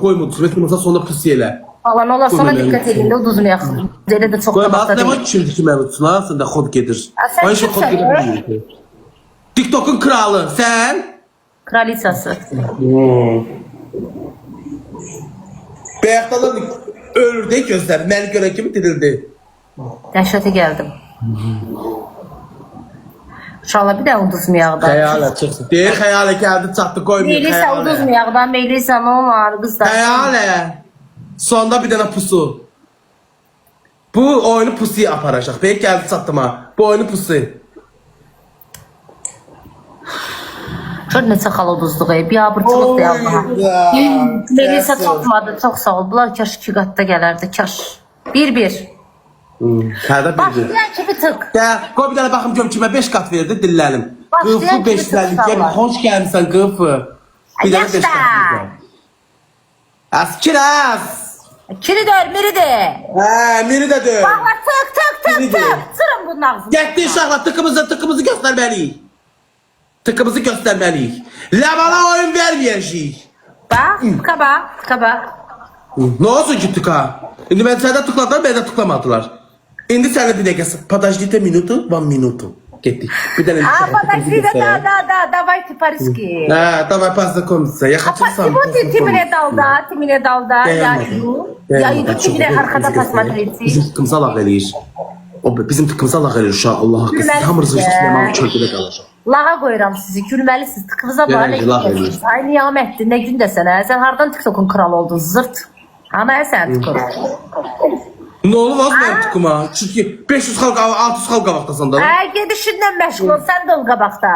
koyma uduzma. Mesela sonra pis elə. Allah olar sana dikkat edin de uduzmayaq. Elə də çox Koyma, tabaqda ne var deyil. ki şimdi utsun ha? Sen de hop gedir. Sen Ay şu hop kimsin? gedir. TikTok'un kralı sen. Kraliçası. Beyazdalar ördek gözler. Məni görən kimi dirildi. Dəhşətə gəldim. İnşallah bir də uduzmayaq da. Xəyalət çıxsın. Deyir xəyalət gəldi çatdı koymuyor Melisa xəyalət. uduzmayaq da. Melisa ne var kızlar? Xəyalət. Sonda bir dənə pusu. Bu oyunu pusuya aparacaq. Bey gəldi çatdım ha. Bu oyunu pusu. Gör neçə xal uduzduq. Biabırçılıq da yapma. Melisa çatmadı. Çox sağ ol. Bunlar kaş 2 qatda gələrdi. Kaş. 1-1. Hədə bir. Başlayan kimi tık. Gəl, qoy bir dənə baxım görüm kimə 5 qat verdi, dillənim. Başlayan Qıfı kimi 5'ləlik, tık gəl, sağlar. hoş gəlmişsən qıfı. Bir dənə 5 Yaşda. qat verdi. Əskiraz. Kiridir, miridir. Hə, miri də dör. Bak bak tık tık tık Miridir. tık. Sırın bunun ağzını. Getdi uşaqlar, tıkımızı göstərməliyik. Tıkımızı göstərməliyik. Ləbana oyun verməyəcəyik. Bak, tıka bak, tıka bak. Ne olsun ki tıka? İndi mən səndə tıkladılar, məndə tıklamadılar. İndi sənə bir dəqiqə, подождите минуту, 1 minutu. Getdik. Bir dənə А, подожди, да, давайте по-русски. Hə, давай познакомиться. Я хочу сам. Ты мне дал, да, я иду тебе arkada посмотреть. Bizim tıkımıza lağ eləyir. O bizim tıkımıza lağ eləyir uşaq, Allah haqqı. Siz hamınızı Süleyman çölkədə qalacaq. Lağa qoyuram sizi, gülməlisiniz. Tıkınıza bağlı. Genelde lağ eləyir. Ay niyamətdir, nə gün dəsən, hə? Sən hardan TikTok'un kralı oldun, zırt. Ama sən TikTok. Ne olur vaz mənim tıkıma? Çünki 500 xalq, 600 xalq qabaqdasan da. Hə, gedişinlə məşğul ol, sən də ol qabaqda.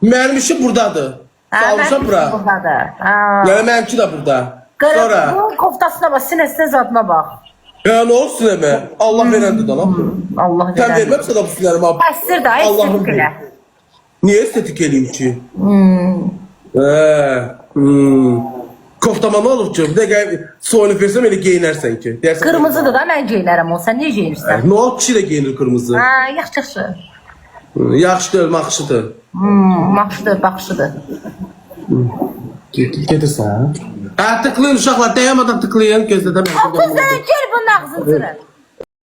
Mənim işim buradadır. Salmışam bura. Buradadır. Yəni mənimki də burada. Sonra. Bu koftasına bak, sinəsinə zadına bak. Ya ne olsun əmə? Allah verəndir də lan. Allah Sən verən. verməmsə də bu sinərimi ab. Əstir da, Allah'ım estetik elə. Niye estetik eləyim ki? Koftama ne olur ki? Bir dəqiqə soyunu versəm elə geyinərsən ki. Deyərsən, Qırmızıdır da, mən geyinərəm o. Sən niyə geyinirsən? Ne olur kişi də geyinir kırmızı. Ha, yaxşı, yaxşı. Yaxşıdır, maxşıdır. Maxşıdır, baxşıdır. Gedirsən. Tıklayın uşaqlar, dayanmadan tıklayın. Gözlədə mən. 30 dənə gel bunun ağzını cırın.